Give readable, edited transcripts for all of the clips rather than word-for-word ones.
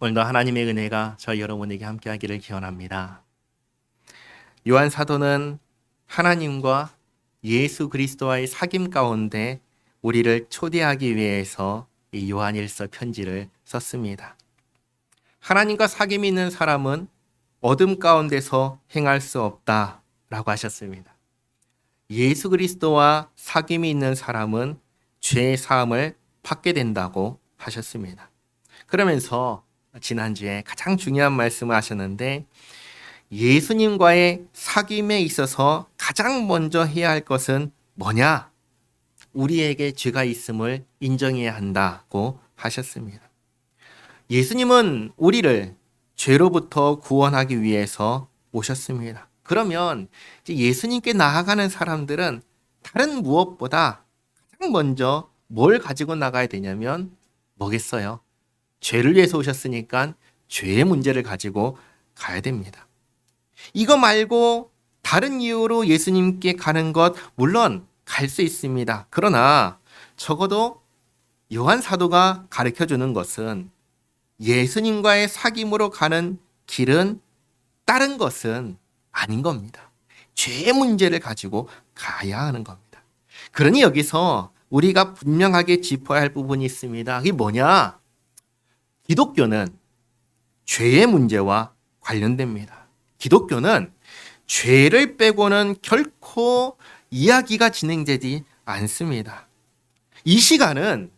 오늘도 하나님의 은혜가 저희 여러분에게 함께하기를 기원합니다. 요한 사도는 하나님과 예수 그리스도와의 사귐 가운데 우리를 초대하기 위해서 이 요한일서 편지를 썼습니다. 하나님과 사귐이 있는 사람은 어둠 가운데서 행할 수 없다라고 하셨습니다. 예수 그리스도와 사귐이 있는 사람은 죄의 사함을 받게 된다고 하셨습니다. 그러면서 지난주에 가장 중요한 말씀을 하셨는데, 예수님과의 사귐에 있어서 가장 먼저 해야 할 것은 뭐냐? 우리에게 죄가 있음을 인정해야 한다고 하셨습니다. 예수님은 우리를 죄로부터 구원하기 위해서 오셨습니다. 그러면 이제 예수님께 나아가는 사람들은 다른 무엇보다 가장 먼저 뭘 가지고 나가야 되냐면 뭐겠어요? 죄를 위해서 오셨으니까 죄의 문제를 가지고 가야 됩니다. 이거 말고 다른 이유로 예수님께 가는 것 물론 갈 수 있습니다. 그러나 적어도 요한 사도가 가르쳐 주는 것은 예수님과의 사귐으로 가는 길은 다른 것은 아닌 겁니다. 죄의 문제를 가지고 가야 하는 겁니다. 그러니 여기서 우리가 분명하게 짚어야 할 부분이 있습니다. 이게 뭐냐? 기독교는 죄의 문제와 관련됩니다. 기독교는 죄를 빼고는 결코 이야기가 진행되지 않습니다. 이 시간은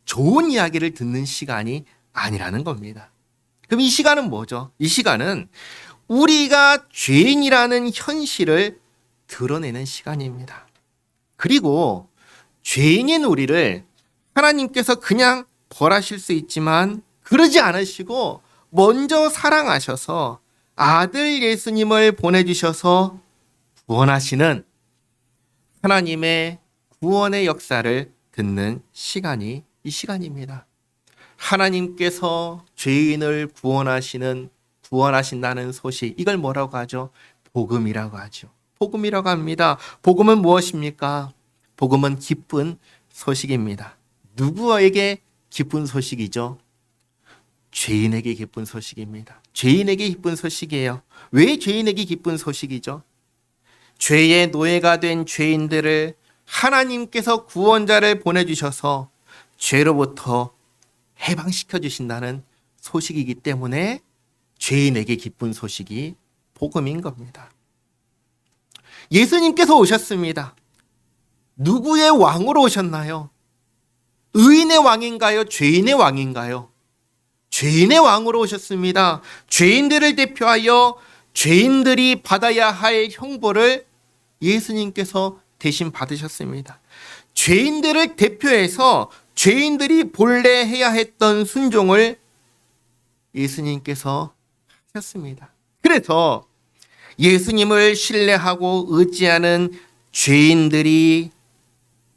좋은 이야기를 듣는 시간이 아니라는 겁니다. 그럼 이 시간은 뭐죠? 이 시간은 우리가 죄인이라는 현실을 드러내는 시간입니다. 그리고 죄인인 우리를 하나님께서 그냥 벌하실 수 있지만 그러지 않으시고 먼저 사랑하셔서 아들 예수님을 보내주셔서 구원하시는 하나님의 구원의 역사를 듣는 시간이 이 시간입니다. 하나님께서 죄인을 구원하신다는 소식, 이걸 뭐라고 하죠? 복음이라고 하죠. 복음이라고 합니다. 복음은 무엇입니까? 복음은 기쁜 소식입니다. 누구에게 기쁜 소식이죠? 죄인에게 기쁜 소식입니다. 죄인에게 기쁜 소식이에요. 왜 죄인에게 기쁜 소식이죠? 죄의 노예가 된 죄인들을 하나님께서 구원자를 보내주셔서 죄로부터 해방시켜 주신다는 소식이기 때문에 죄인에게 기쁜 소식이 복음인 겁니다. 예수님께서 오셨습니다. 누구의 왕으로 오셨나요? 의인의 왕인가요? 죄인의 왕인가요? 죄인의 왕으로 오셨습니다. 죄인들을 대표하여 죄인들이 받아야 할 형벌을 예수님께서 대신 받으셨습니다. 죄인들을 대표해서 죄인들이 본래 해야 했던 순종을 예수님께서 하셨습니다. 그래서 예수님을 신뢰하고 의지하는 죄인들이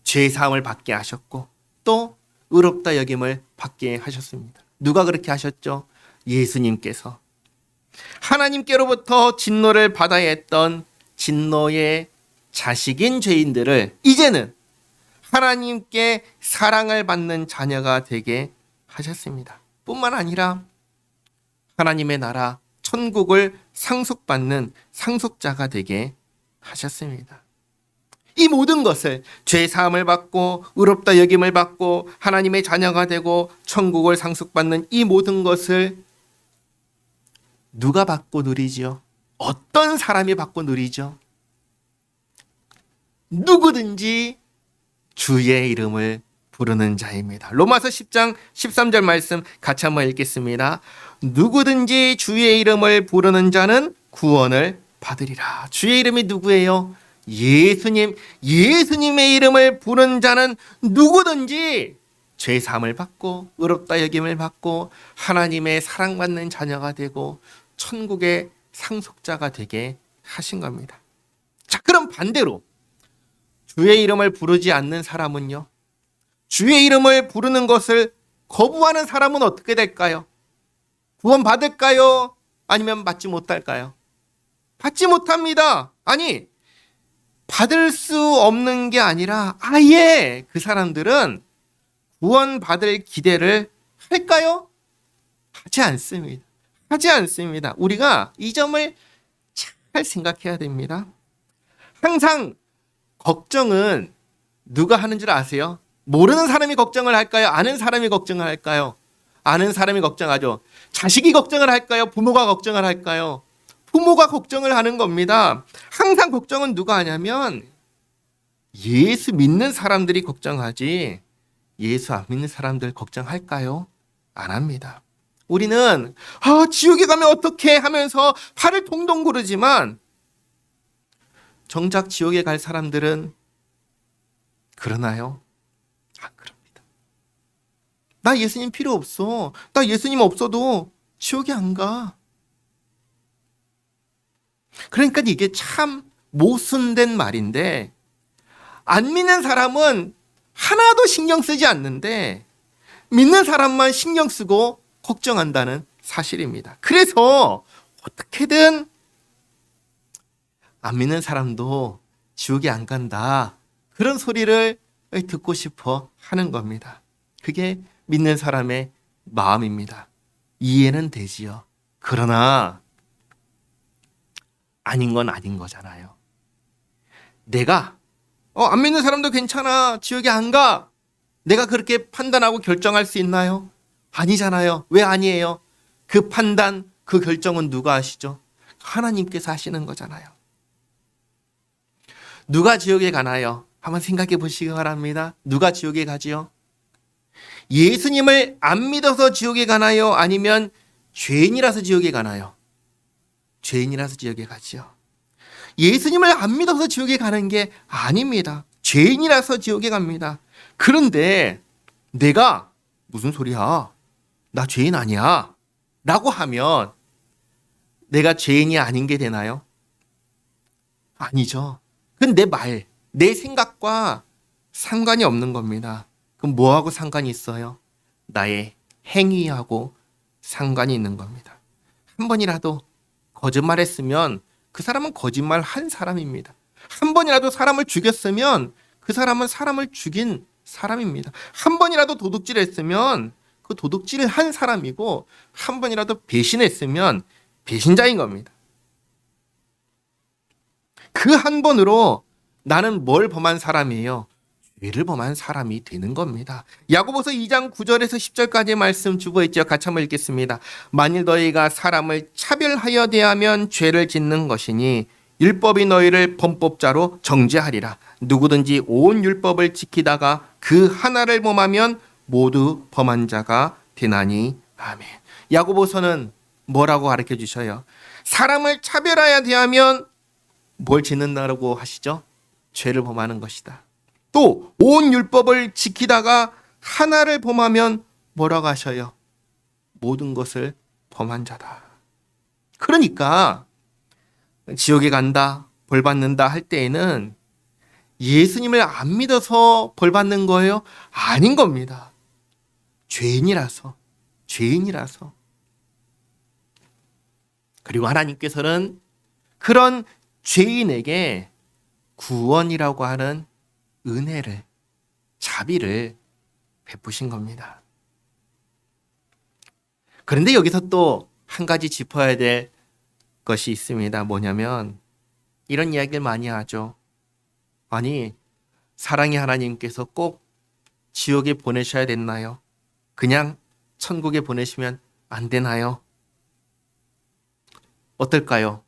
죄사함을 받게 하셨고 또 의롭다 여김을 받게 하셨습니다. 누가 그렇게 하셨죠? 예수님께서. 하나님께로부터 진노를 받아야 했던 진노의 자식인 죄인들을 이제는 하나님께 사랑을 받는 자녀가 되게 하셨습니다. 뿐만 아니라 하나님의 나라 천국을 상속받는 상속자가 되게 하셨습니다. 이 모든 것을 죄 사함을 받고 의롭다 여김을 받고 하나님의 자녀가 되고 천국을 상속받는 이 모든 것을 누가 받고 누리지요? 어떤 사람이 받고 누리죠? 누구든지 주의 이름을 부르는 자입니다. 로마서 10장 13절 말씀 같이 한번 읽겠습니다. 누구든지 주의 이름을 부르는 자는 구원을 받으리라. 주의 이름이 누구예요? 예수님. 예수님의 이름을 부르는 자는 누구든지 죄 사함을 받고 의롭다 여김을 받고 하나님의 사랑받는 자녀가 되고 천국의 상속자가 되게 하신 겁니다. 자, 그럼 반대로 주의 이름을 부르지 않는 사람은요? 주의 이름을 부르는 것을 거부하는 사람은 어떻게 될까요? 구원 받을까요? 아니면 받지 못할까요? 받지 못합니다. 아니, 받을 수 없는 게 아니라 아예 그 사람들은 구원 받을 기대를 할까요? 하지 않습니다. 하지 않습니다. 우리가 이 점을 잘 생각해야 됩니다. 항상 걱정은 누가 하는 줄 아세요? 모르는 사람이 걱정을 할까요? 아는 사람이 걱정을 할까요? 아는 사람이 걱정하죠. 자식이 걱정을 할까요? 부모가 걱정을 할까요? 부모가 걱정을 하는 겁니다. 항상 걱정은 누가 하냐면 예수 믿는 사람들이 걱정하지 예수 안 믿는 사람들 걱정할까요? 안 합니다. 우리는 지옥에 가면 어떡해 하면서 팔을 동동 구르지만 정작 지옥에 갈 사람들은 그러나요? 안 그럽니다. 나 예수님 필요 없어. 나 예수님 없어도 지옥에 안 가. 그러니까 이게 참 모순된 말인데 안 믿는 사람은 하나도 신경 쓰지 않는데 믿는 사람만 신경 쓰고 걱정한다는 사실입니다. 그래서 어떻게든 안 믿는 사람도 지옥에 안 간다. 그런 소리를 듣고 싶어 하는 겁니다. 그게 믿는 사람의 마음입니다. 이해는 되지요. 그러나 아닌 건 아닌 거잖아요. 내가 안 믿는 사람도 괜찮아. 지옥에 안 가. 내가 그렇게 판단하고 결정할 수 있나요? 아니잖아요. 왜 아니에요? 그 판단, 그 결정은 누가 하시죠? 하나님께서 하시는 거잖아요. 누가 지옥에 가나요? 한번 생각해 보시기 바랍니다. 누가 지옥에 가지요? 예수님을 안 믿어서 지옥에 가나요? 아니면 죄인이라서 지옥에 가나요? 죄인이라서 지옥에 가지요. 예수님을 안 믿어서 지옥에 가는 게 아닙니다. 죄인이라서 지옥에 갑니다. 그런데 내가 무슨 소리야? 나 죄인 아니야. 라고 하면 내가 죄인이 아닌 게 되나요? 아니죠. 그건 내 생각과 상관이 없는 겁니다. 그럼 뭐하고 상관이 있어요? 나의 행위하고 상관이 있는 겁니다. 한 번이라도 거짓말했으면 그 사람은 거짓말 한 사람입니다. 한 번이라도 사람을 죽였으면 그 사람은 사람을 죽인 사람입니다. 한 번이라도 도둑질했으면 그 도둑질을 한 사람이고 한 번이라도 배신했으면 배신자인 겁니다. 그 한 번으로 나는 뭘 범한 사람이에요? 죄를 범한 사람이 되는 겁니다. 야고보서 2장 9절에서 10절까지의 말씀 주보했죠. 같이 한번 읽겠습니다. 만일 너희가 사람을 차별하여 대하면 죄를 짓는 것이니 율법이 너희를 범법자로 정죄하리라. 누구든지 온 율법을 지키다가 그 하나를 범하면 모두 범한 자가 되나니. 아멘. 야고보서는 뭐라고 가르쳐 주셔요? 사람을 차별하여 대하면 뭘 짓는다고 하시죠? 죄를 범하는 것이다. 또 온 율법을 지키다가 하나를 범하면 뭐라고 하셔요? 모든 것을 범한 자다. 그러니까 지옥에 간다, 벌 받는다 할 때에는 예수님을 안 믿어서 벌 받는 거예요? 아닌 겁니다. 죄인이라서. 그리고 하나님께서는 그런 죄인에게 구원이라고 하는 은혜를, 자비를 베푸신 겁니다. 그런데 여기서 또 한 가지 짚어야 될 것이 있습니다. 뭐냐면 이런 이야기를 많이 하죠. 아니, 사랑의 하나님께서 꼭 지옥에 보내셔야 됐나요? 그냥 천국에 보내시면 안 되나요? 어떨까요?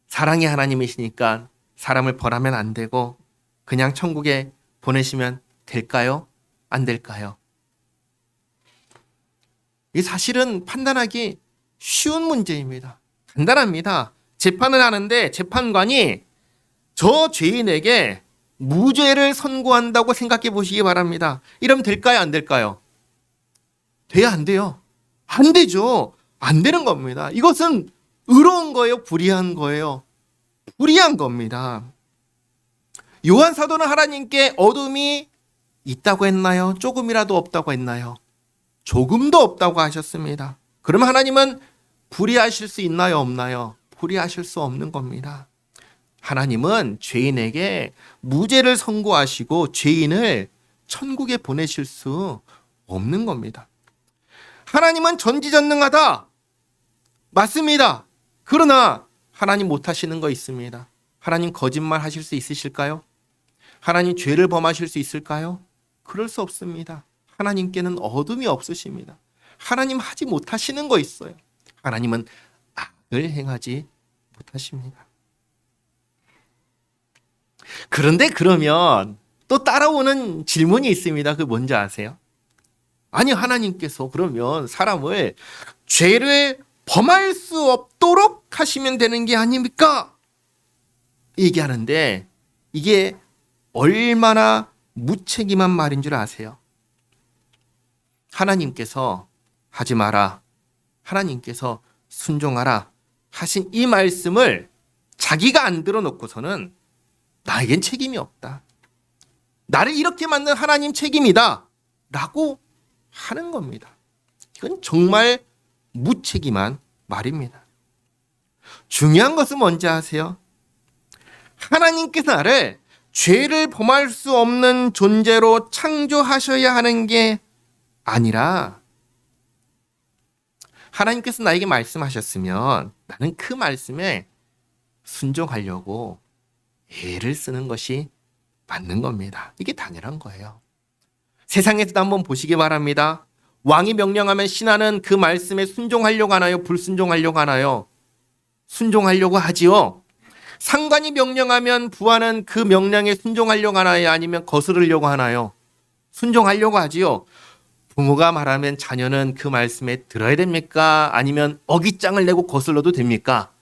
사랑의 하나님이시니까 사람을 벌하면 안 되고 그냥 천국에 보내시면 될까요? 안 될까요? 이 사실은 판단하기 쉬운 문제입니다. 간단합니다. 재판을 하는데 재판관이 저 죄인에게 무죄를 선고한다고 생각해 보시기 바랍니다. 이러면 될까요? 안 될까요? 돼야 안 돼요? 안 되죠. 안 되는 겁니다. 이것은 의로운 거예요? 불의한 거예요? 불의한 겁니다. 요한 사도는 하나님께 어둠이 있다고 했나요? 조금이라도 없다고 했나요? 조금도 없다고 하셨습니다. 그럼 하나님은 불의하실 수 있나요? 없나요? 불의하실 수 없는 겁니다. 하나님은 죄인에게 무죄를 선고하시고 죄인을 천국에 보내실 수 없는 겁니다. 하나님은 전지전능하다. 맞습니다. 그러나 하나님 못하시는 거 있습니다. 하나님 거짓말 하실 수 있으실까요? 하나님 죄를 범하실 수 있을까요? 그럴 수 없습니다. 하나님께는 어둠이 없으십니다. 하나님 하지 못하시는 거 있어요. 하나님은 악을 행하지 못하십니다. 그런데 그러면 또 따라오는 질문이 있습니다. 그게 뭔지 아세요? 아니, 하나님께서 그러면 사람을 죄를 범할 수 없도록 하시면 되는 게 아닙니까? 얘기하는데 이게 얼마나 무책임한 말인 줄 아세요? 하나님께서 하지 마라, 하나님께서 순종하라 하신 이 말씀을 자기가 안 들어놓고서는 나에겐 책임이 없다, 나를 이렇게 만든 하나님 책임이다 라고 하는 겁니다. 이건 정말 무책임한 말입니다. 중요한 것은 뭔지 아세요? 하나님께서 나를 죄를 범할 수 없는 존재로 창조하셔야 하는 게 아니라 하나님께서 나에게 말씀하셨으면 나는 그 말씀에 순종하려고 애를 쓰는 것이 맞는 겁니다. 이게 당연한 거예요. 세상에서도 한번 보시기 바랍니다. 왕이 명령하면 신하는 그 말씀에 순종하려고 하나요? 불순종하려고 하나요? 순종하려고 하지요. 상관이 명령하면 부하는 그 명령에 순종하려고 하나요? 아니면 거스르려고 하나요? 순종하려고 하지요. 부모가 말하면 자녀는 그 말씀에 들어야 됩니까? 아니면 어깃장을 내고 거슬러도 됩니까?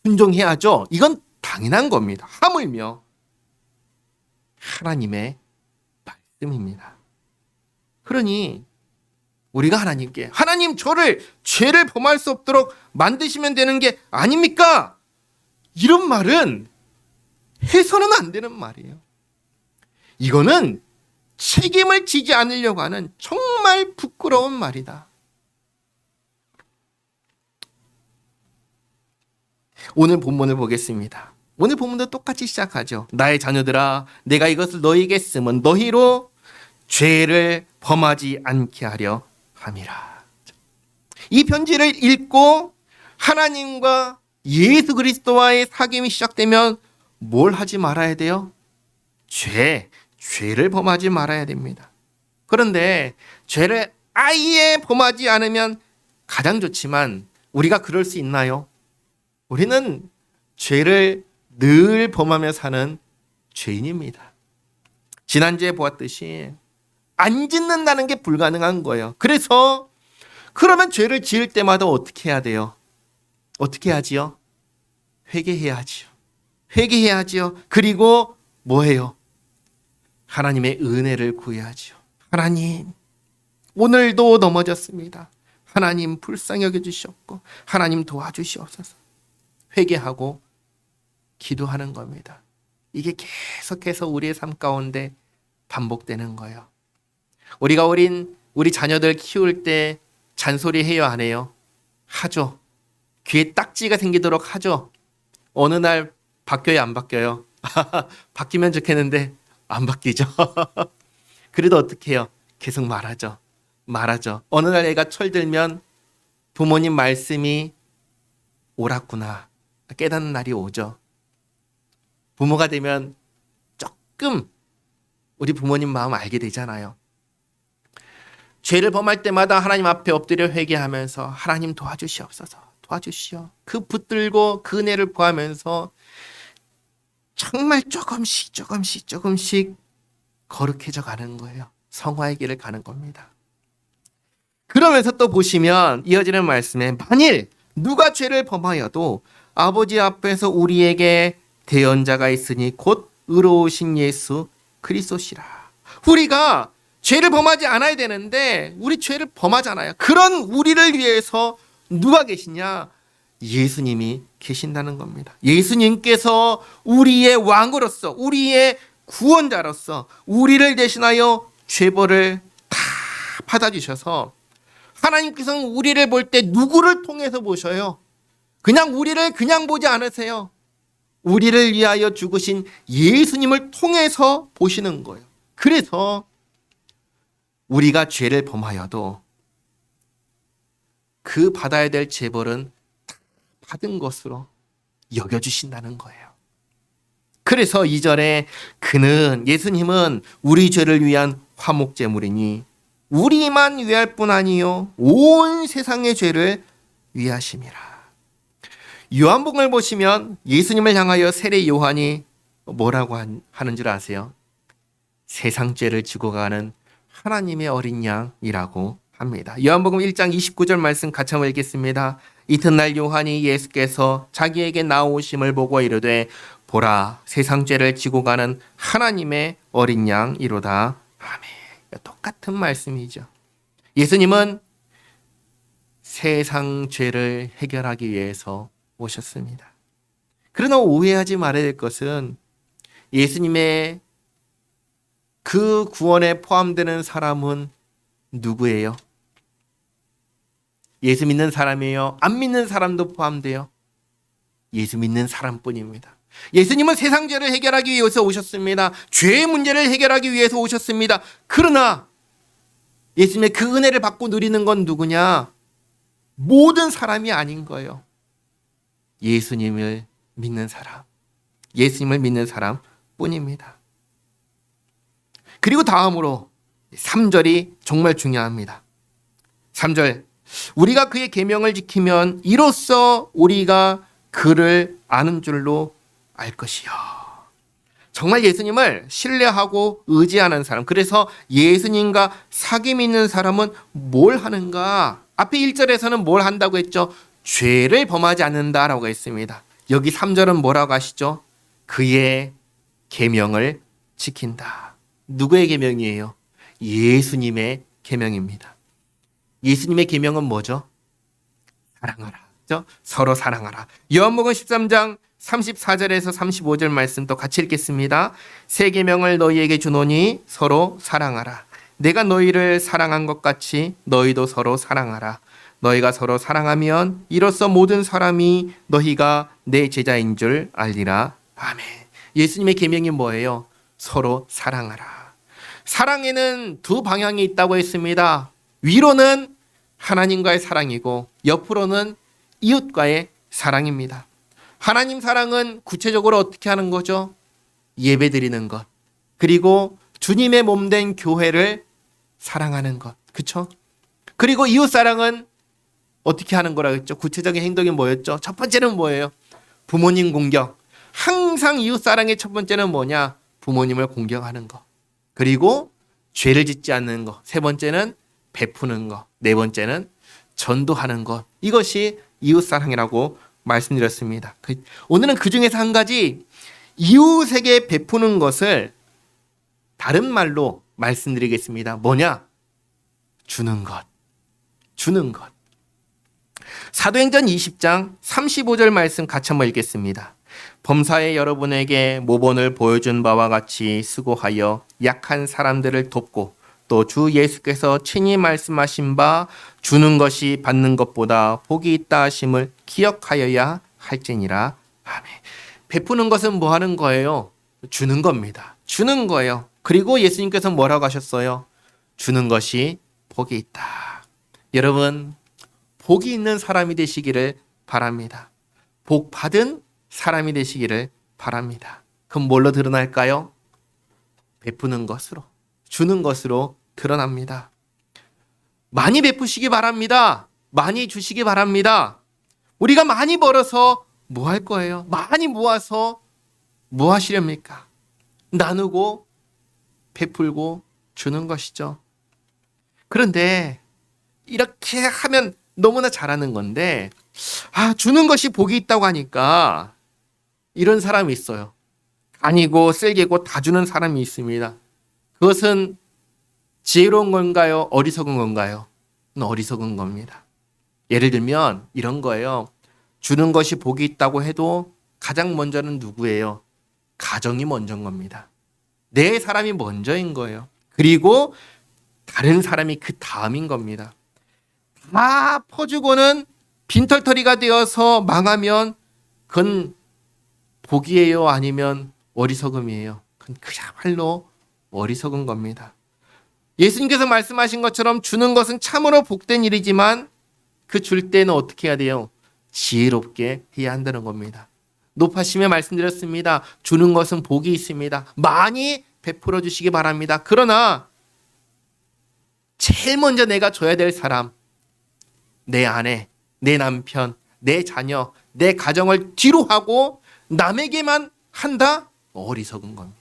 순종해야죠. 이건 당연한 겁니다. 하물며 하나님의 말씀입니다. 그러니 우리가 하나님께 하나님 저를 죄를 범할 수 없도록 만드시면 되는 게 아닙니까? 이런 말은 해서는 안 되는 말이에요. 이거는 책임을 지지 않으려고 하는 정말 부끄러운 말이다. 오늘 본문을 보겠습니다. 오늘 본문도 똑같이 시작하죠. 나의 자녀들아, 내가 이것을 너희에게 쓰면 너희로 죄를 범하지 않게 하려 함이라. 이 편지를 읽고 하나님과 예수 그리스도와의 사귐이 시작되면 뭘 하지 말아야 돼요? 죄를 범하지 말아야 됩니다. 그런데 죄를 아예 범하지 않으면 가장 좋지만 우리가 그럴 수 있나요? 우리는 죄를 늘 범하며 사는 죄인입니다. 지난주에 보았듯이 안 짓는다는 게 불가능한 거예요. 그래서 그러면 죄를 지을 때마다 어떻게 해야 돼요? 어떻게 하지요? 회개해야지요. 회개해야지요. 그리고 뭐해요? 하나님의 은혜를 구해야지요. 하나님, 오늘도 넘어졌습니다. 하나님 불쌍히 여겨주시옵고 하나님 도와주시옵소서. 회개하고 기도하는 겁니다. 이게 계속해서 우리의 삶 가운데 반복되는 거예요. 우리가 우리 자녀들 키울 때 잔소리 해요, 안 해요? 하죠. 귀에 딱지가 생기도록 하죠. 어느 날 바뀌어요, 안 바뀌어요? 바뀌면 좋겠는데 안 바뀌죠. 그래도 어떻게 해요? 계속 말하죠. 어느 날 애가 철들면 부모님 말씀이 옳았구나 깨닫는 날이 오죠. 부모가 되면 조금 우리 부모님 마음 알게 되잖아요. 죄를 범할 때마다 하나님 앞에 엎드려 회개하면서 하나님 도와주시옵소서, 도와주시오. 그 붙들고 그 은혜를 구하면서 정말 조금씩 거룩해져 가는 거예요. 성화의 길을 가는 겁니다. 그러면서 또 보시면 이어지는 말씀에 만일 누가 죄를 범하여도 아버지 앞에서 우리에게 대언자가 있으니 곧 의로우신 예수 그리스도시라. 우리가 죄를 범하지 않아야 되는데 우리 죄를 범하잖아요. 그런 우리를 위해서 누가 계시냐? 예수님이 계신다는 겁니다. 예수님께서 우리의 왕으로서 우리의 구원자로서 우리를 대신하여 죄벌을 다 받아주셔서 하나님께서는 우리를 볼 때 누구를 통해서 보셔요? 그냥 우리를 그냥 보지 않으세요. 우리를 위하여 죽으신 예수님을 통해서 보시는 거예요. 그래서 우리가 죄를 범하여도 그 받아야 될 재벌은 받은 것으로 여겨주신다는 거예요. 그래서 2절에 예수님은 우리 죄를 위한 화목제물이니 우리만 위할 뿐 아니요 온 세상의 죄를 위하심이라. 요한복음을 보시면 예수님을 향하여 세례 요한이 뭐라고 하는 줄 아세요? 세상 죄를 지고 가는 하나님의 어린 양이라고 합니다. 요한복음 1장 29절 말씀 같이 한번 읽겠습니다. 이튿날 요한이 예수께서 자기에게 나오심을 보고 이르되 보라 세상 죄를 지고 가는 하나님의 어린 양이로다. 아멘. 똑같은 말씀이죠. 예수님은 세상 죄를 해결하기 위해서 오셨습니다. 그러나 오해하지 말아야 될 것은 예수님의 그 구원에 포함되는 사람은 누구예요? 예수 믿는 사람이에요? 안 믿는 사람도 포함돼요? 예수 믿는 사람뿐입니다. 예수님은 세상 죄를 해결하기 위해서 오셨습니다. 죄의 문제를 해결하기 위해서 오셨습니다. 그러나 예수님의 그 은혜를 받고 누리는 건 누구냐? 모든 사람이 아닌 거예요. 예수님을 믿는 사람, 예수님을 믿는 사람뿐입니다. 그리고 다음으로 3절이 정말 중요합니다. 3절, 우리가 그의 계명을 지키면 이로써 우리가 그를 아는 줄로 알 것이요. 정말 예수님을 신뢰하고 의지하는 사람, 그래서 예수님과 사귐 있는 사람은 뭘 하는가? 앞에 1절에서는 뭘 한다고 했죠? 죄를 범하지 않는다라고 했습니다. 여기 3절은 뭐라고 하시죠? 그의 계명을 지킨다. 누구의 계명이에요? 예수님의 계명입니다. 예수님의 계명은 뭐죠? 사랑하라. 그렇죠? 서로 사랑하라. 요한복음 13장 34절에서 35절 말씀 또 같이 읽겠습니다. 새 계명을 너희에게 주노니 서로 사랑하라. 내가 너희를 사랑한 것 같이 너희도 서로 사랑하라. 너희가 서로 사랑하면 이로써 모든 사람이 너희가 내 제자인 줄 알리라. 아멘. 예수님의 계명이 뭐예요? 서로 사랑하라. 사랑에는 두 방향이 있다고 했습니다. 위로는 하나님과의 사랑이고 옆으로는 이웃과의 사랑입니다. 하나님 사랑은 구체적으로 어떻게 하는 거죠? 예배드리는 것. 그리고 주님의 몸된 교회를 사랑하는 것. 그렇죠? 그리고 이웃 사랑은 어떻게 하는 거라고 했죠? 구체적인 행동이 뭐였죠? 첫 번째는 뭐예요? 부모님 공격. 항상 이웃 사랑의 첫 번째는 뭐냐? 부모님을 공격하는 것. 그리고 죄를 짓지 않는 것. 세 번째는 베푸는 것. 네 번째는 전도하는 것. 이것이 이웃 사랑이라고 말씀드렸습니다. 오늘은 그 중에서 한 가지 이웃에게 베푸는 것을 다른 말로 말씀드리겠습니다. 뭐냐? 주는 것. 주는 것. 사도행전 20장 35절 말씀 같이 한번 읽겠습니다. 범사에 여러분에게 모본을 보여준 바와 같이 수고하여 약한 사람들을 돕고 또 주 예수께서 친히 말씀하신 바 주는 것이 받는 것보다 복이 있다 하심을 기억하여야 할지니라. 아멘. 베푸는 것은 뭐 하는 거예요? 주는 겁니다. 주는 거예요. 그리고 예수님께서 뭐라고 하셨어요? 주는 것이 복이 있다. 여러분, 복이 있는 사람이 되시기를 바랍니다. 복 받은 사람이 되시기를 바랍니다. 그럼 뭘로 드러날까요? 베푸는 것으로, 주는 것으로 드러납니다. 많이 베푸시기 바랍니다. 많이 주시기 바랍니다. 우리가 많이 벌어서 뭐 할 거예요? 많이 모아서 뭐 하시렵니까? 나누고 베풀고 주는 것이죠. 그런데 이렇게 하면 너무나 잘하는 건데 주는 것이 복이 있다고 하니까 이런 사람이 있어요. 아니고 쓸개고 다 주는 사람이 있습니다. 그것은 지혜로운 건가요? 어리석은 건가요? 어리석은 겁니다. 예를 들면 이런 거예요. 주는 것이 복이 있다고 해도 가장 먼저는 누구예요? 가정이 먼저인 겁니다. 내 사람이 먼저인 거예요. 그리고 다른 사람이 그 다음인 겁니다. 다 퍼주고는 빈털터리가 되어서 망하면 그건 복이에요? 아니면 어리석음이에요? 그건 그야말로 어리석은 겁니다. 예수님께서 말씀하신 것처럼 주는 것은 참으로 복된 일이지만 그 줄 때는 어떻게 해야 돼요? 지혜롭게 해야 한다는 겁니다. 높아심에 말씀드렸습니다. 주는 것은 복이 있습니다. 많이 베풀어 주시기 바랍니다. 그러나 제일 먼저 내가 줘야 될 사람, 내 아내, 내 남편, 내 자녀, 내 가정을 뒤로 하고 남에게만 한다? 어리석은 겁니다.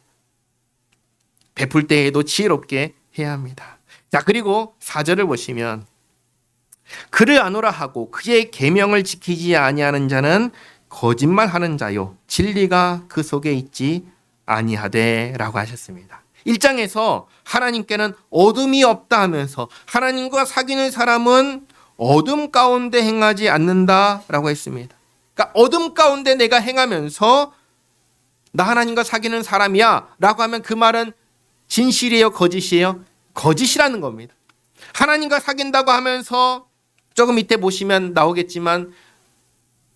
베풀 때에도 지혜롭게 해야 합니다. 자, 그리고 4절을 보시면 그를 아노라 하고 그의 계명을 지키지 아니하는 자는 거짓말하는 자요 진리가 그 속에 있지 아니하되라고 하셨습니다. 1장에서 하나님께는 어둠이 없다 하면서 하나님과 사귀는 사람은 어둠 가운데 행하지 않는다라고 했습니다. 그러니까 어둠 가운데 내가 행하면서 나 하나님과 사귀는 사람이야 라고 하면 그 말은 진실이에요, 거짓이에요? 거짓이라는 겁니다. 하나님과 사귄다고 하면서 조금 밑에 보시면 나오겠지만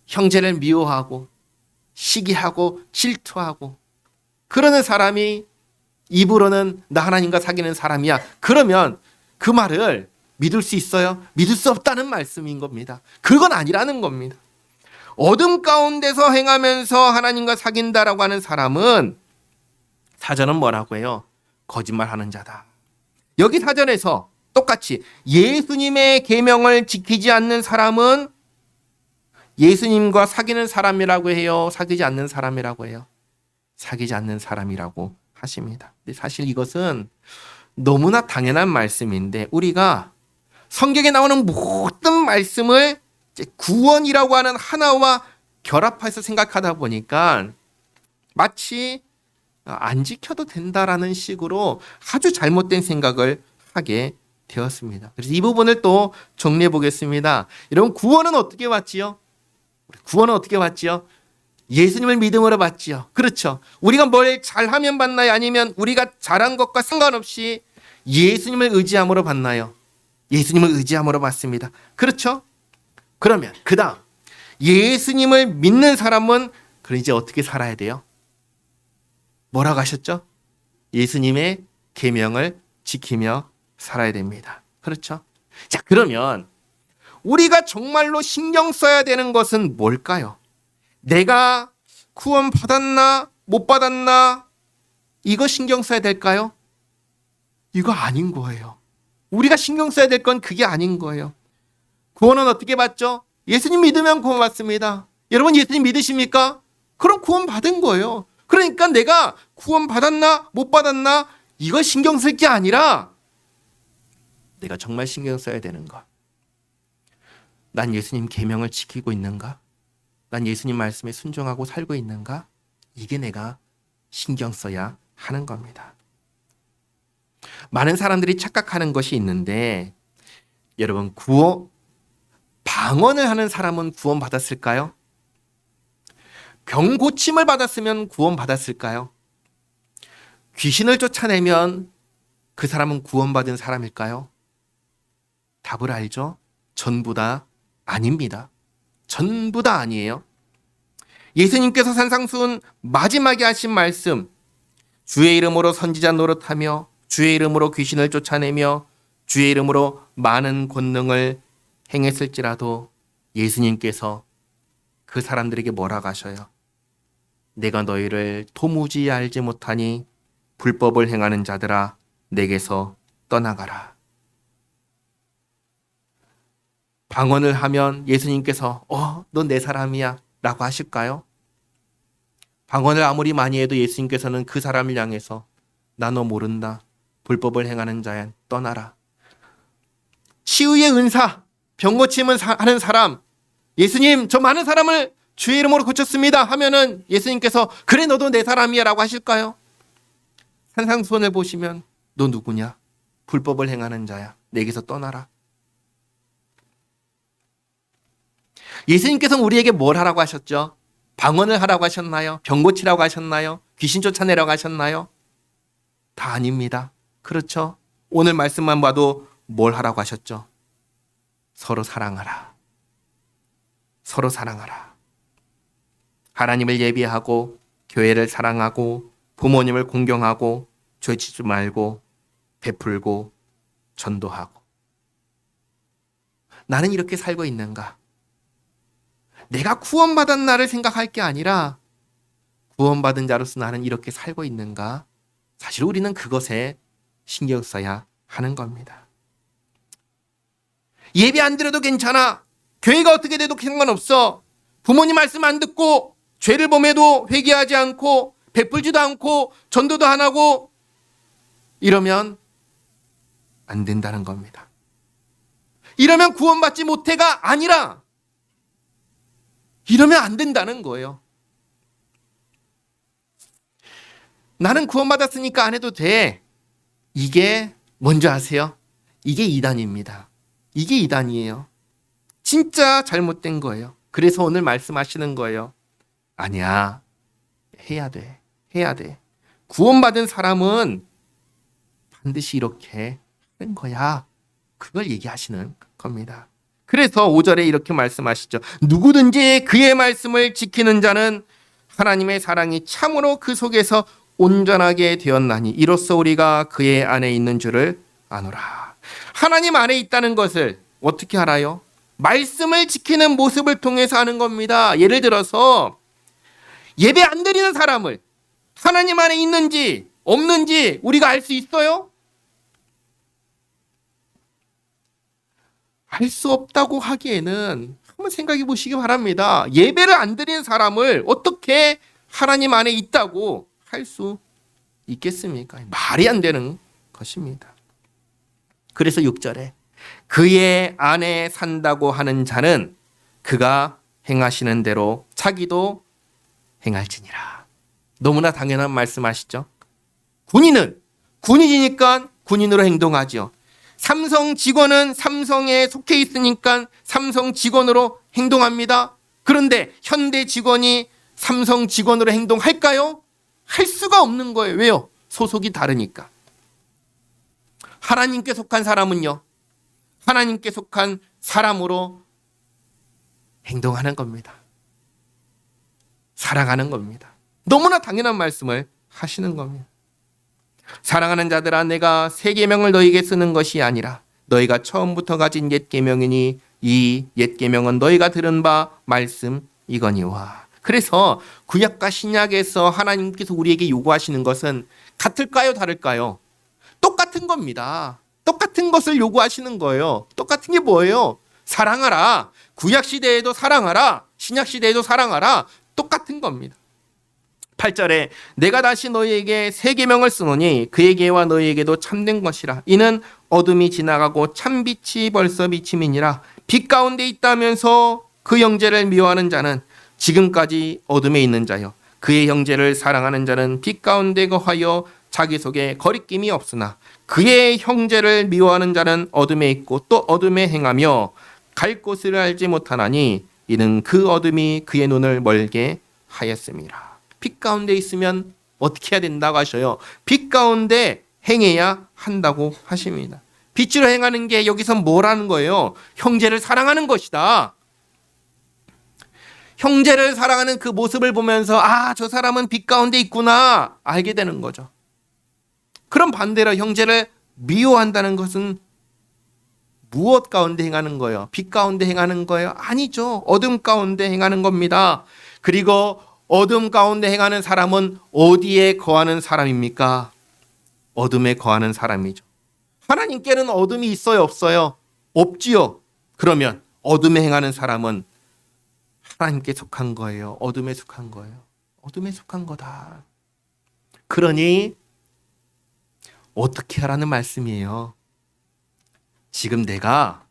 형제를 미워하고 시기하고 질투하고 그러는 사람이 입으로는 나 하나님과 사귀는 사람이야. 그러면 그 말을 믿을 수 있어요? 믿을 수 없다는 말씀인 겁니다. 그건 아니라는 겁니다. 어둠 가운데서 행하면서 하나님과 사귄다라고 하는 사람은 사전은 뭐라고 해요? 거짓말하는 자다. 여기 사전에서 똑같이 예수님의 계명을 지키지 않는 사람은 예수님과 사귀는 사람이라고 해요? 사귀지 않는 사람이라고 해요? 사귀지 않는 사람이라고 하십니다. 근데 사실 이것은 너무나 당연한 말씀인데 우리가 성경에 나오는 모든 말씀을 구원이라고 하는 하나와 결합해서 생각하다 보니까 마치 안 지켜도 된다라는 식으로 아주 잘못된 생각을 하게 되었습니다. 그래서 이 부분을 또 정리해 보겠습니다. 여러분, 구원은 어떻게 왔지요? 구원은 어떻게 왔지요? 예수님을 믿음으로 받지요. 그렇죠. 우리가 뭘 잘하면 받나요? 아니면 우리가 잘한 것과 상관없이 예수님을 의지함으로 받나요? 예수님을 의지함으로 받습니다. 그렇죠? 그러면 그 다음 예수님을 믿는 사람은 그럼 이제 어떻게 살아야 돼요? 뭐라고 하셨죠? 예수님의 계명을 지키며 살아야 됩니다. 그렇죠? 자, 그러면 우리가 정말로 신경 써야 되는 것은 뭘까요? 내가 구원 받았나 못 받았나 이거 신경 써야 될까요? 이거 아닌 거예요. 우리가 신경 써야 될 건 그게 아닌 거예요. 구원은 어떻게 받죠? 예수님 믿으면 구원 받습니다. 여러분, 예수님 믿으십니까? 그럼 구원 받은 거예요. 그러니까 내가 구원 받았나 못 받았나 이거 신경 쓸 게 아니라 내가 정말 신경 써야 되는 것. 난 예수님 계명을 지키고 있는가? 난 예수님 말씀에 순종하고 살고 있는가? 이게 내가 신경 써야 하는 겁니다. 많은 사람들이 착각하는 것이 있는데 여러분, 방언을 하는 사람은 구원 받았을까요? 병 고침을 받았으면 구원 받았을까요? 귀신을 쫓아내면 그 사람은 구원받은 사람일까요? 답을 알죠? 전부 다 아닙니다. 전부 다 아니에요. 예수님께서 산상수훈 마지막에 하신 말씀, 주의 이름으로 선지자 노릇하며 주의 이름으로 귀신을 쫓아내며 주의 이름으로 많은 권능을 행했을지라도 예수님께서 그 사람들에게 뭐라고 하셔요? 내가 너희를 도무지 알지 못하니 불법을 행하는 자들아 내게서 떠나가라. 방언을 하면 예수님께서 넌 내 사람이야 라고 하실까요? 방언을 아무리 많이 해도 예수님께서는 그 사람을 향해서 나 너 모른다. 불법을 행하는 자야 떠나라. 치유의 은사, 병 고침을 하는 사람, 예수님 저 많은 사람을 주의 이름으로 고쳤습니다 하면은 예수님께서 그래 너도 내 사람이야 라고 하실까요? 산상수훈을 보시면 너 누구냐? 불법을 행하는 자야. 내게서 떠나라. 예수님께서는 우리에게 뭘 하라고 하셨죠? 방언을 하라고 하셨나요? 병 고치라고 하셨나요? 귀신 쫓아내라고 하셨나요? 다 아닙니다. 그렇죠? 오늘 말씀만 봐도 뭘 하라고 하셨죠? 서로 사랑하라. 서로 사랑하라. 하나님을 예비하고 교회를 사랑하고 부모님을 공경하고 죄짓지 말고 베풀고 전도하고 나는 이렇게 살고 있는가? 내가 구원받은 나를 생각할 게 아니라 구원받은 자로서 나는 이렇게 살고 있는가? 사실 우리는 그것에 신경 써야 하는 겁니다. 예배 안 드려도 괜찮아. 교회가 어떻게 돼도 상관없어. 부모님 말씀 안 듣고 죄를 범해도 회개하지 않고 베풀지도 않고 전도도 안 하고 이러면 안 된다는 겁니다. 이러면 구원받지 못해가 아니라 이러면 안 된다는 거예요. 나는 구원받았으니까 안 해도 돼. 이게 뭔지 아세요? 이게 이단입니다. 이게 이단이에요. 진짜 잘못된 거예요. 그래서 오늘 말씀하시는 거예요. 아니야. 해야 돼. 해야 돼. 구원받은 사람은 반드시 이렇게 하는 거야. 그걸 얘기하시는 겁니다. 그래서 5절에 이렇게 말씀하시죠. 누구든지 그의 말씀을 지키는 자는 하나님의 사랑이 참으로 그 속에서 온전하게 되었나니 이로써 우리가 그의 안에 있는 줄을 아노라. 하나님 안에 있다는 것을 어떻게 알아요? 말씀을 지키는 모습을 통해서 아는 겁니다. 예를 들어서 예배 안 드리는 사람을 하나님 안에 있는지 없는지 우리가 알 수 있어요? 알 수 없다고 하기에는 한번 생각해 보시기 바랍니다. 예배를 안 드리는 사람을 어떻게 하나님 안에 있다고 할 수 있겠습니까? 말이 안 되는 것입니다. 그래서 6절에 그의 안에 산다고 하는 자는 그가 행하시는 대로 자기도 행할지니라. 너무나 당연한 말씀하시죠. 군인은 군인이니까 군인으로 행동하죠. 삼성 직원은 삼성에 속해 있으니까 삼성 직원으로 행동합니다. 그런데 현대 직원이 삼성 직원으로 행동할까요? 할 수가 없는 거예요. 왜요? 소속이 다르니까. 하나님께 속한 사람은요, 하나님께 속한 사람으로 행동하는 겁니다. 사랑하는 겁니다. 너무나 당연한 말씀을 하시는 겁니다. 사랑하는 자들아, 내가 새 계명을 너희에게 쓰는 것이 아니라 너희가 처음부터 가진 옛 계명이니 이 옛 계명은 너희가 들은 바 말씀 이거니와. 그래서 구약과 신약에서 하나님께서 우리에게 요구하시는 것은 같을까요, 다를까요? 똑같은 겁니다. 똑같은 것을 요구하시는 거예요. 똑같은 게 뭐예요? 사랑하라. 구약 시대에도 사랑하라. 신약 시대에도 사랑하라. 똑같은 겁니다. 8절에 내가 다시 너희에게 새 계명을 쓰노니 그에게와 너희에게도 참된 것이라. 이는 어둠이 지나가고 참빛이 벌써 비침이니라. 빛 가운데 있다면서 그 형제를 미워하는 자는 지금까지 어둠에 있는 자요. 그의 형제를 사랑하는 자는 빛 가운데 거하여 자기 속에 거리낌이 없으나 그의 형제를 미워하는 자는 어둠에 있고 또 어둠에 행하며 갈 곳을 알지 못하나니 이는 그 어둠이 그의 눈을 멀게 하였습니다. 빛 가운데 있으면 어떻게 해야 된다고 하셔요? 빛 가운데 행해야 한다고 하십니다. 빛으로 행하는 게 여기서 뭐라는 거예요? 형제를 사랑하는 것이다. 형제를 사랑하는 그 모습을 보면서 아, 저 사람은 빛 가운데 있구나 알게 되는 거죠. 그럼 반대로 형제를 미워한다는 것은 무엇 가운데 행하는 거예요? 빛 가운데 행하는 거예요? 아니죠. 어둠 가운데 행하는 겁니다. 그리고 어둠 가운데 행하는 사람은 어디에 거하는 사람입니까? 어둠에 거하는 사람이죠. 하나님께는 어둠이 있어요, 없어요? 없지요. 그러면 어둠에 행하는 사람은 하나님께 속한 거예요? 어둠에 속한 거예요? 어둠에 속한 거다. 그러니 어떻게 하라는 말씀이에요? 지금 내가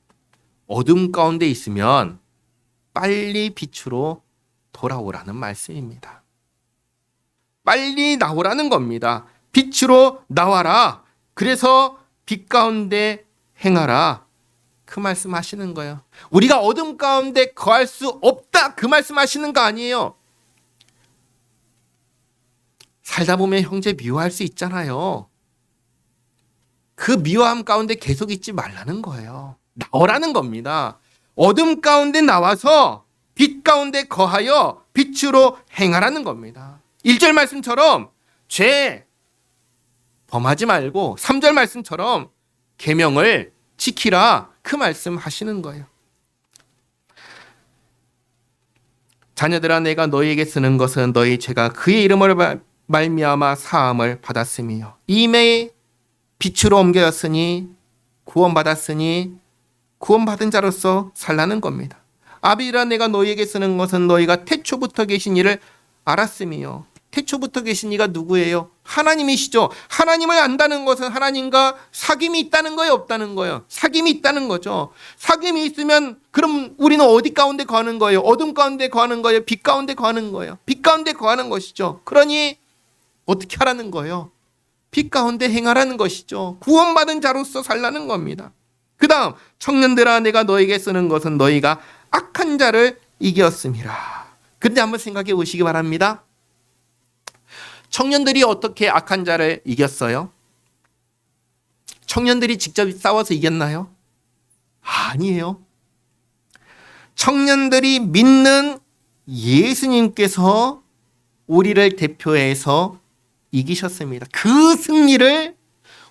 어둠 가운데 있으면 빨리 빛으로 돌아오라는 말씀입니다. 빨리 나오라는 겁니다. 빛으로 나와라. 그래서 빛 가운데 행하라. 그 말씀 하시는 거예요. 우리가 어둠 가운데 거할 수 없다. 그 말씀 하시는 거 아니에요. 살다 보면 형제 미워할 수 있잖아요. 그 미워함 가운데 계속 있지 말라는 거예요. 나오라는 겁니다. 어둠 가운데 나와서 빛 가운데 거하여 빛으로 행하라는 겁니다. 1절 말씀처럼 죄 범하지 말고 3절 말씀처럼 계명을 지키라. 그 말씀 하시는 거예요. 자녀들아 내가 너희에게 쓰는 것은 너희 죄가 그의 이름을 말미암아 사함을 받았으며 이미 빛으로 옮겨졌으니 구원받았으니 구원받은 자로서 살라는 겁니다. 아비들아 내가 너희에게 쓰는 것은 너희가 태초부터 계신 이를 알았으며 태초부터 계신 이가 누구예요? 하나님이시죠. 하나님을 안다는 것은 하나님과 사귐이 있다는 거예요, 없다는 거예요? 사귐이 있다는 거죠. 사귐이 있으면 그럼 우리는 어디 가운데 거하는 거예요? 어둠 가운데 거하는 거예요? 빛 가운데 거하는 거예요? 빛 가운데 거하는 것이죠. 그러니 어떻게 하라는 거예요? 빛 가운데 행하라는 것이죠. 구원받은 자로서 살라는 겁니다. 그 다음 청년들아 내가 너에게 쓰는 것은 너희가 악한 자를 이겼음이라. 근데 한번 생각해 보시기 바랍니다. 청년들이 어떻게 악한 자를 이겼어요? 청년들이 직접 싸워서 이겼나요? 아니에요. 청년들이 믿는 예수님께서 우리를 대표해서 이기셨습니다. 그 승리를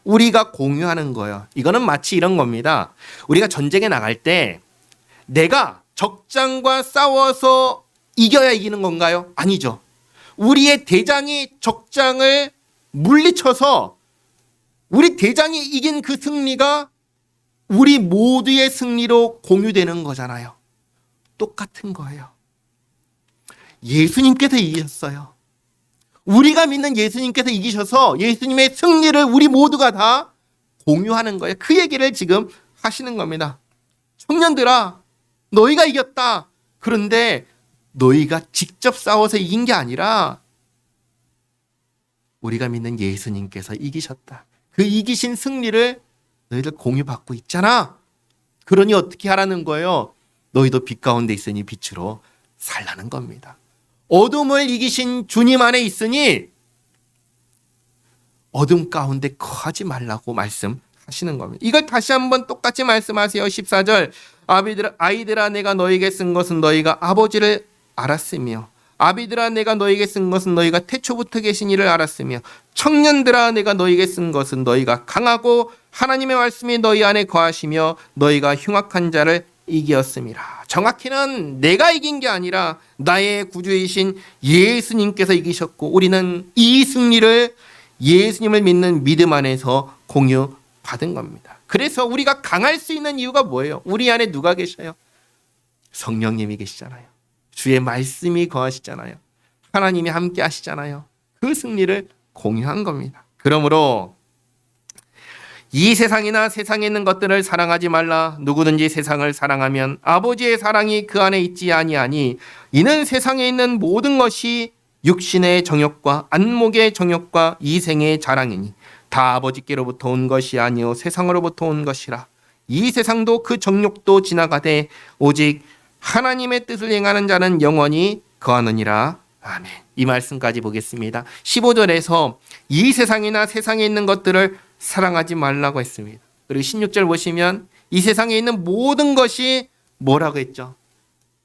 우리가 공유하는 거예요. 이거는 마치 이런 겁니다. 우리가 전쟁에 나갈 때 내가 적장과 싸워서 이겨야 이기는 건가요? 아니죠. 우리의 대장이 적장을 물리쳐서 우리 대장이 이긴 그 승리가 우리 모두의 승리로 공유되는 거잖아요. 똑같은 거예요. 예수님께서 이기셨어요. 우리가 믿는 예수님께서 이기셔서 예수님의 승리를 우리 모두가 다 공유하는 거예요. 그 얘기를 지금 하시는 겁니다. 청년들아, 너희가 이겼다. 그런데 너희가 직접 싸워서 이긴 게 아니라 우리가 믿는 예수님께서 이기셨다. 그 이기신 승리를 너희들 공유받고 있잖아. 그러니 어떻게 하라는 거예요? 너희도 빛 가운데 있으니 빛으로 살라는 겁니다. 어둠을 이기신 주님 안에 있으니 어둠 가운데 거하지 말라고 말씀하시는 겁니다. 이걸 다시 한번 똑같이 말씀하세요. 14절 아이들아 내가 너에게 쓴 것은 너희가 아버지를 알았으며 아비들아 내가 너에게 쓴 것은 너희가 태초부터 계신 이를 알았으며 청년들아 내가 너에게 쓴 것은 너희가 강하고 하나님의 말씀이 너희 안에 거하시며 너희가 흉악한 자를 이기었음이라. 정확히는 내가 이긴 게 아니라 나의 구주이신 예수님께서 이기셨고 우리는 이 승리를 예수님을 믿는 믿음 안에서 공유받은 겁니다. 그래서 우리가 강할 수 있는 이유가 뭐예요? 우리 안에 누가 계셔요? 성령님이 계시잖아요. 주의 말씀이 거하시잖아요. 하나님이 함께 하시잖아요. 그 승리를 공유한 겁니다. 그러므로 이 세상이나 세상에 있는 것들을 사랑하지 말라. 누구든지 세상을 사랑하면 아버지의 사랑이 그 안에 있지 아니하니 이는 세상에 있는 모든 것이 육신의 정욕과 안목의 정욕과 이생의 자랑이니 다 아버지께로부터 온 것이 아니요 세상으로부터 온 것이라. 이 세상도 그 정욕도 지나가되 오직 하나님의 뜻을 행하는 자는 영원히 거하느니라. 아멘. 이 말씀까지 보겠습니다. 15절에서 이 세상이나 세상에 있는 것들을 사랑하지 말라고 했습니다. 그리고 16절 보시면 이 세상에 있는 모든 것이 뭐라고 했죠?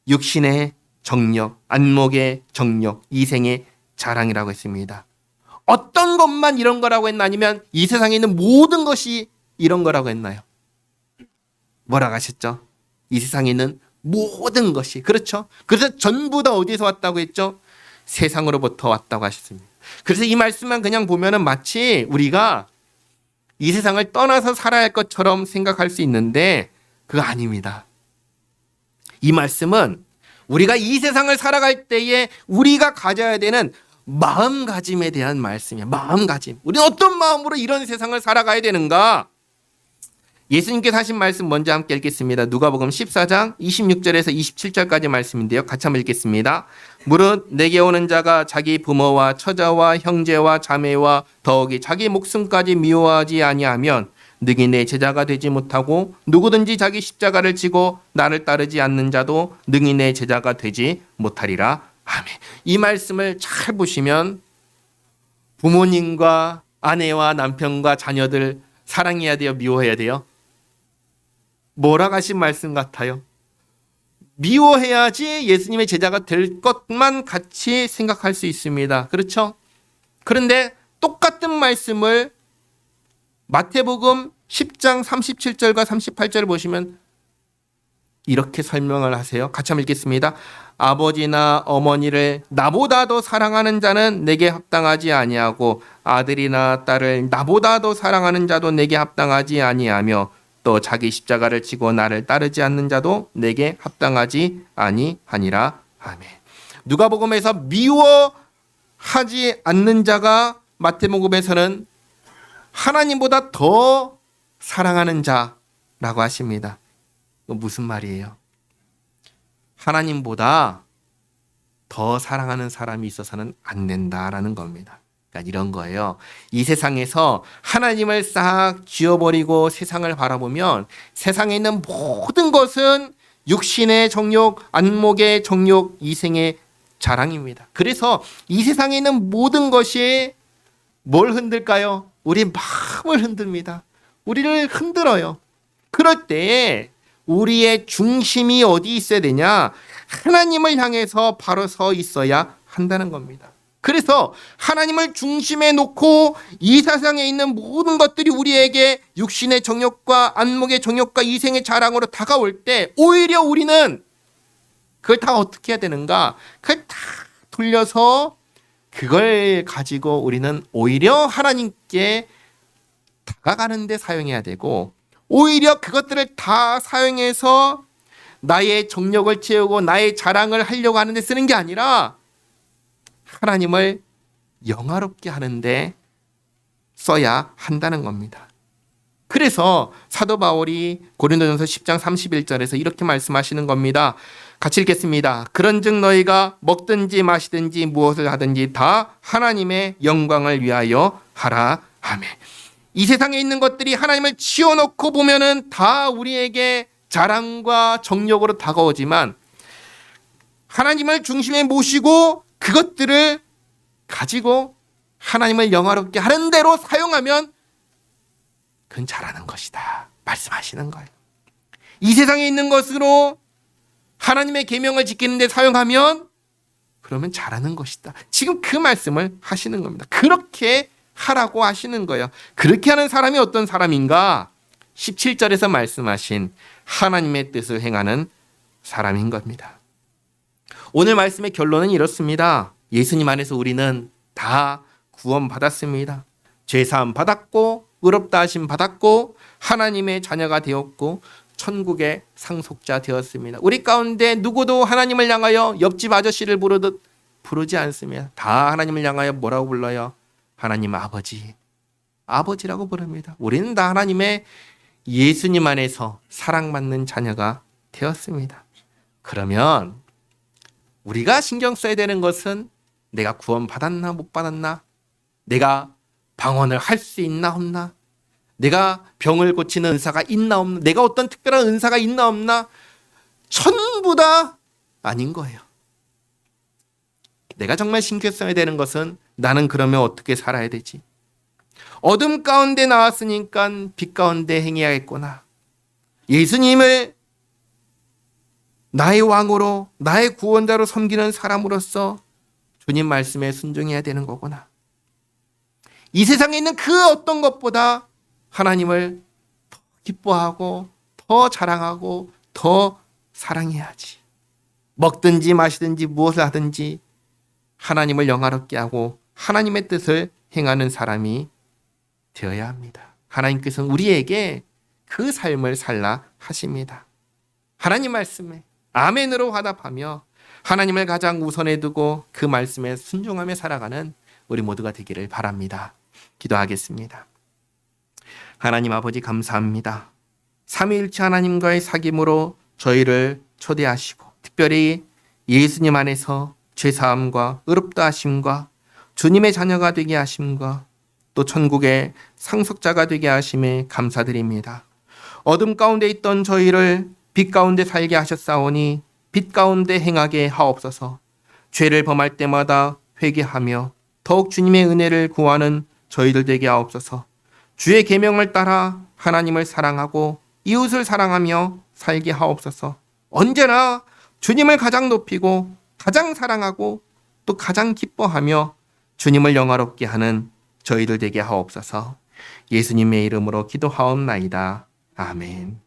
육신의 정욕, 안목의 정욕, 이생의 자랑이라고 했습니다. 어떤 것만 이런 거라고 했나 아니면 이 세상에 있는 모든 것이 이런 거라고 했나요? 뭐라고 하셨죠? 이 세상에 있는 모든 것이. 그렇죠? 그래서 전부 다 어디서 왔다고 했죠? 세상으로부터 왔다고 하셨습니다. 그래서 이 말씀만 그냥 보면은 마치 우리가 이 세상을 떠나서 살아야 할 것처럼 생각할 수 있는데 그거 아닙니다. 이 말씀은 우리가 이 세상을 살아갈 때에 우리가 가져야 되는 마음가짐에 대한 말씀이에요. 마음가짐. 우리는 어떤 마음으로 이런 세상을 살아가야 되는가? 예수님께서 하신 말씀 먼저 함께 읽겠습니다. 누가복음 14장 26절에서 27절까지 말씀인데요. 같이 한번 읽겠습니다. 무릇 내게 오는 자가 자기 부모와 처자와 형제와 자매와 더욱이 자기 목숨까지 미워하지 아니하면 능히 내 제자가 되지 못하고 누구든지 자기 십자가를 지고 나를 따르지 않는 자도 능히 내 제자가 되지 못하리라. 아멘. 이 말씀을 잘 보시면 부모님과 아내와 남편과 자녀들 사랑해야 돼요? 미워해야 돼요? 뭐라고 하신 말씀 같아요? 미워해야지 예수님의 제자가 될 것만 같이 생각할 수 있습니다. 그렇죠? 그런데 똑같은 말씀을 마태복음 10장 37절과 38절을 보시면 이렇게 설명을 하세요. 같이 한번 읽겠습니다. 아버지나 어머니를 나보다 더 사랑하는 자는 내게 합당하지 아니하고 아들이나 딸을 나보다 더 사랑하는 자도 내게 합당하지 아니하며 또 자기 십자가를 지고 나를 따르지 않는 자도 내게 합당하지 아니하니라. 아멘. 누가복음에서 미워하지 않는 자가 마태복음에서는 하나님보다 더 사랑하는 자라고 하십니다. 이거 무슨 말이에요? 하나님보다 더 사랑하는 사람이 있어서는 안 된다라는 겁니다. 그러니까 이런 거예요. 이 세상에서 하나님을 싹 지워버리고 세상을 바라보면 세상에 있는 모든 것은 육신의 정욕, 안목의 정욕, 이생의 자랑입니다. 그래서 이 세상에 있는 모든 것이 뭘 흔들까요? 우리 마음을 흔듭니다. 우리를 흔들어요. 그럴 때 우리의 중심이 어디 있어야 되냐? 하나님을 향해서 바로 서 있어야 한다는 겁니다. 그래서 하나님을 중심에 놓고 이 세상에 있는 모든 것들이 우리에게 육신의 정욕과 안목의 정욕과 이생의 자랑으로 다가올 때 오히려 우리는 그걸 다 어떻게 해야 되는가? 그걸 다 돌려서 그걸 가지고 우리는 오히려 하나님께 다가가는 데 사용해야 되고 오히려 그것들을 다 사용해서 나의 정력을 채우고 나의 자랑을 하려고 하는 데 쓰는 게 아니라 하나님을 영화롭게 하는데 써야 한다는 겁니다. 그래서 사도 바울이 고린도전서 10장 31절에서 이렇게 말씀하시는 겁니다. 같이 읽겠습니다. 그런즉 너희가 먹든지 마시든지 무엇을 하든지 다 하나님의 영광을 위하여 하라. 아멘. 이 세상에 있는 것들이 하나님을 치워놓고 보면은 다 우리에게 자랑과 정욕으로 다가오지만 하나님을 중심에 모시고 그것들을 가지고 하나님을 영화롭게 하는 대로 사용하면 그건 잘하는 것이다 말씀하시는 거예요. 이 세상에 있는 것으로 하나님의 계명을 지키는 데 사용하면 그러면 잘하는 것이다. 지금 그 말씀을 하시는 겁니다. 그렇게 하라고 하시는 거예요. 그렇게 하는 사람이 어떤 사람인가? 17절에서 말씀하신 하나님의 뜻을 행하는 사람인 겁니다. 오늘 말씀의 결론은 이렇습니다. 예수님 안에서 우리는 다 구원받았습니다. 죄사함 받았고 의롭다 하심 받았고 하나님의 자녀가 되었고 천국의 상속자 되었습니다. 우리 가운데 누구도 하나님을 향하여 옆집 아저씨를 부르듯 부르지 않습니다. 다 하나님을 향하여 뭐라고 불러요? 하나님 아버지, 아버지라고 부릅니다. 우리는 다 하나님의 예수님 안에서 사랑받는 자녀가 되었습니다. 그러면 우리가 신경 써야 되는 것은 내가 구원받았나 못 받았나? 내가 방언을 할 수 있나 없나? 내가 병을 고치는 은사가 있나 없나? 내가 어떤 특별한 은사가 있나 없나? 전부 다 아닌 거예요. 내가 정말 신경 써야 되는 것은 나는 그러면 어떻게 살아야 되지? 어둠 가운데 나왔으니까 빛 가운데 행해야겠구나. 예수님을 나의 왕으로 나의 구원자로 섬기는 사람으로서 주님 말씀에 순종해야 되는 거구나. 이 세상에 있는 그 어떤 것보다 하나님을 더 기뻐하고 더 자랑하고 더 사랑해야지. 먹든지 마시든지 무엇을 하든지 하나님을 영화롭게 하고 하나님의 뜻을 행하는 사람이 되어야 합니다. 하나님께서는 우리에게 그 삶을 살라 하십니다. 하나님 말씀에 아멘으로 화답하며 하나님을 가장 우선에 두고 그 말씀에 순종하며 살아가는 우리 모두가 되기를 바랍니다. 기도하겠습니다. 하나님 아버지 감사합니다. 삼위일체 하나님과의 사귐으로 저희를 초대하시고 특별히 예수님 안에서 죄사함과 의롭다 하심과 주님의 자녀가 되게 하심과 또 천국의 상속자가 되게 하심에 감사드립니다. 어둠 가운데 있던 저희를 빛 가운데 살게 하셨사오니 빛 가운데 행하게 하옵소서. 죄를 범할 때마다 회개하며 더욱 주님의 은혜를 구하는 저희들 되게 하옵소서. 주의 계명을 따라 하나님을 사랑하고 이웃을 사랑하며 살게 하옵소서. 언제나 주님을 가장 높이고 가장 사랑하고 또 가장 기뻐하며 주님을 영화롭게 하는 저희들 되게 하옵소서. 예수님의 이름으로 기도하옵나이다. 아멘.